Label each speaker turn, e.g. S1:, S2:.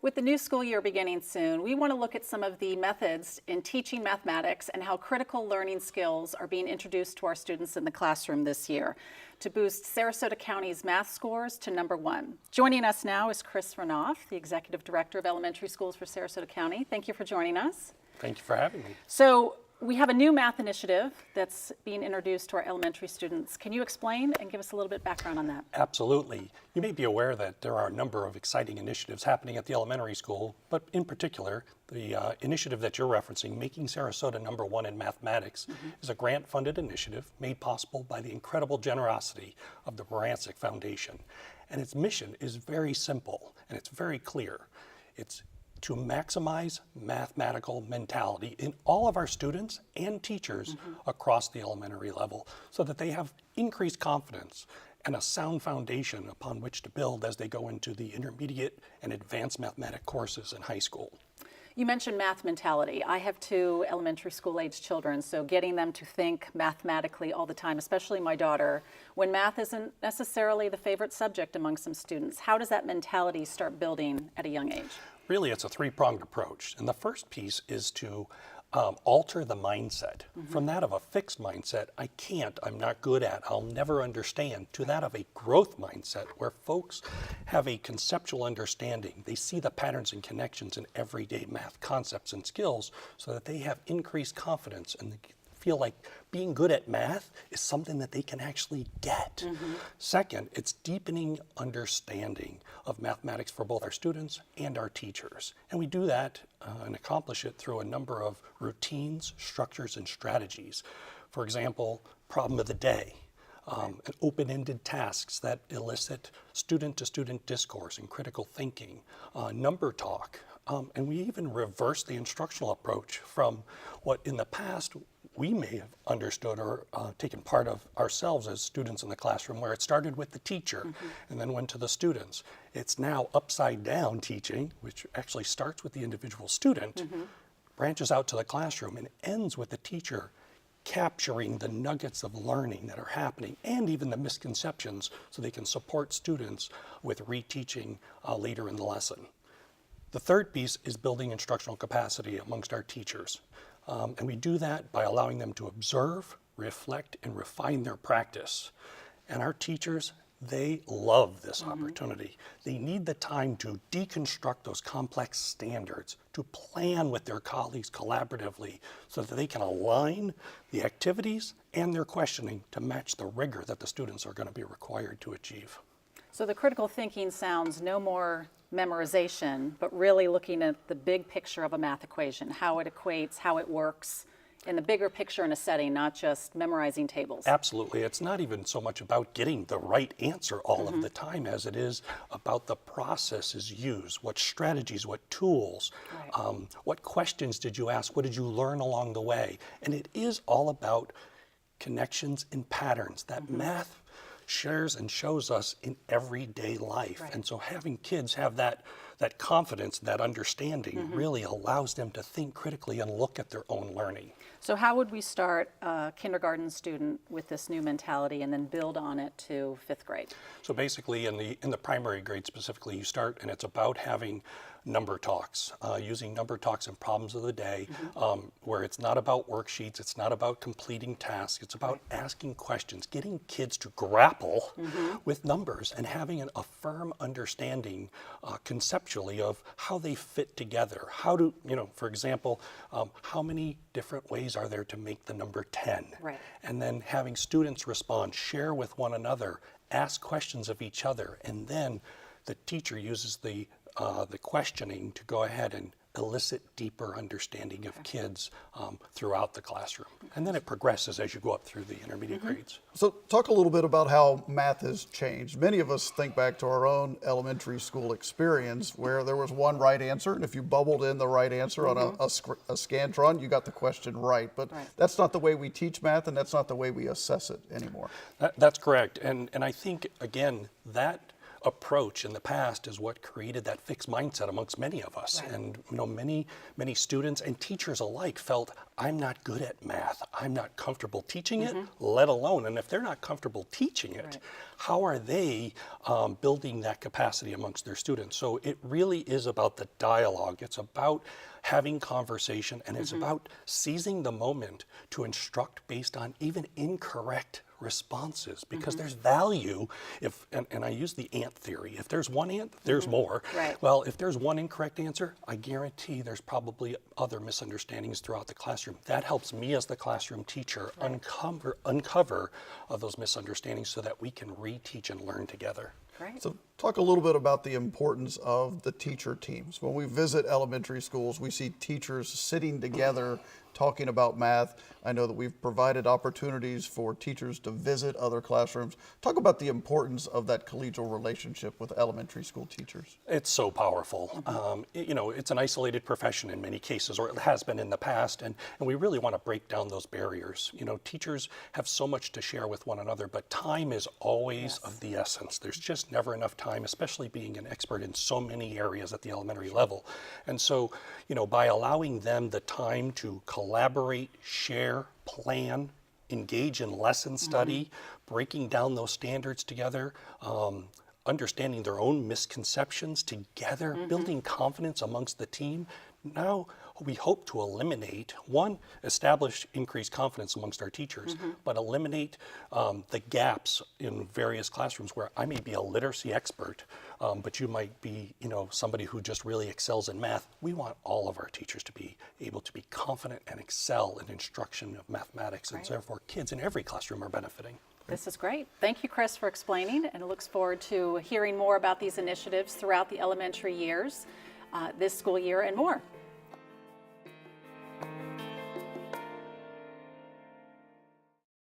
S1: With the new school year beginning soon, we want to look at some of the methods in teaching mathematics and how critical learning skills are being introduced to our students in the classroom this year to boost Sarasota County's math scores to #1. Joining us now is Chris Renouf, the Executive Director of Elementary Schools for Sarasota County. Thank you for joining us.
S2: Thank you for having me.
S1: So we have a new math initiative that's being introduced to our elementary students. Can you explain and give us a little bit of background on that?
S2: Absolutely. You may be aware that there are a number of exciting initiatives happening at the elementary school, but in particular, the initiative that you're referencing, Making Sarasota #1 in Mathematics, is a grant-funded initiative made possible by the incredible generosity of the Morancic Foundation. And its mission is very simple, and it's very clear. It's to maximize mathematical mentality in all of our students and teachers across the elementary level so that they have increased confidence and a sound foundation upon which to build as they go into the intermediate and advanced mathematics courses in high school.
S1: You mentioned math mentality. I have 2 elementary school age children, so getting them to think mathematically all the time, especially my daughter, when math isn't necessarily the favorite subject among some students, how does that mentality start building at a young age?
S2: Really, it's a 3-pronged approach. And the first piece is to alter the mindset from that of a fixed mindset, I'm not good at, I'll never understand, to that of a growth mindset where folks have a conceptual understanding. They see the patterns and connections in everyday math concepts and skills so that they have increased confidence and they feel like being good at math is something that they can actually get. Second, it's deepening understanding of mathematics for both our students and our teachers. And we do that and accomplish it through a number of routines, structures, and strategies. For example, problem of the day, and open-ended tasks that elicit student-to-student discourse and critical thinking, number talk, and we even reverse the instructional approach from what in the past we may have understood or taken part of ourselves as students in the classroom, where it started with the teacher and then went to the students. It's now upside down teaching, which actually starts with the individual student, branches out to the classroom, and ends with the teacher capturing the nuggets of learning that are happening and even the misconceptions so they can support students with reteaching later in the lesson. The third piece is building instructional capacity amongst our teachers. And we do that by allowing them to observe, reflect, and refine their practice. And our teachers, they love this opportunity. They need the time to deconstruct those complex standards, to plan with their colleagues collaboratively so that they can align the activities and their questioning to match the rigor that the students are going to be required to achieve.
S1: So the critical thinking sounds no more memorization, but really looking at the big picture of a math equation, how it equates, how it works in the bigger picture in a setting, not just memorizing tables.
S2: Absolutely. It's not even so much about getting the right answer all of the time as it is about the processes used, what strategies, what tools, what questions did you ask, what did you learn along the way. And it is all about connections and patterns that math shares and shows us in everyday life. And so having kids have that confidence, that understanding really allows them to think critically and look at their own learning.
S1: So how would we start a kindergarten student with this new mentality and then build on it to 5th grade?
S2: So basically in the primary grade specifically, you start and it's about having number talks, using number talks and problems of the day, where it's not about worksheets, it's not about completing tasks, it's about asking questions, getting kids to grapple with numbers and having a firm understanding conceptually of how they fit together. How do, for example, how many different ways are there to make the number 10? And then having students respond, share with one another, ask questions of each other, and then the teacher uses the questioning to go ahead and elicit deeper understanding of kids throughout the classroom. And then it progresses as you go up through the intermediate grades.
S3: So talk a little bit about how math has changed. Many of us think back to our own elementary school experience where there was one right answer, and if you bubbled in the right answer on a Scantron, you got the question right. But that's not the way we teach math, and that's not the way we assess it anymore.
S2: That's correct. And I think, again, that approach in the past is what created that fixed mindset amongst many of us.
S1: Right.
S2: And many students and teachers alike felt, I'm not good at math. I'm not comfortable teaching it, let alone, and if they're not comfortable teaching it,
S1: Right.
S2: how are they building that capacity amongst their students? So it really is about the dialogue. It's about having conversation, and it's about seizing the moment to instruct based on even incorrect responses, because there's value if, and I use the ant theory, if there's one ant, there's more.
S1: Right.
S2: Well, if there's one incorrect answer, I guarantee there's probably other misunderstandings throughout the classroom. That helps me as the classroom teacher uncover those misunderstandings so that we can reteach and learn together.
S1: Great.
S3: So talk a little bit about the importance of the teacher teams. When we visit elementary schools, we see teachers sitting together talking about math. I know that we've provided opportunities for teachers to visit other classrooms. Talk about the importance of that collegial relationship with elementary school teachers.
S2: It's so powerful. It's an isolated profession in many cases, or it has been in the past, and we really want to break down those barriers. Teachers have so much to share with one another, but time is always of the essence. There's just never enough time, especially being an expert in so many areas at the elementary level. And so, by allowing them the time to collaborate, share, plan, engage in lesson study, breaking down those standards together, understanding their own misconceptions together, building confidence amongst the team. Now we hope to eliminate, establish increased confidence amongst our teachers, but eliminate the gaps in various classrooms where I may be a literacy expert, but you might be, somebody who just really excels in math. We want all of our teachers to be able to be confident and excel in instruction of mathematics, and therefore kids in every classroom are benefiting.
S1: This is great. Thank you, Chris, for explaining, and looks forward to hearing more about these initiatives throughout the elementary years, this school year and more.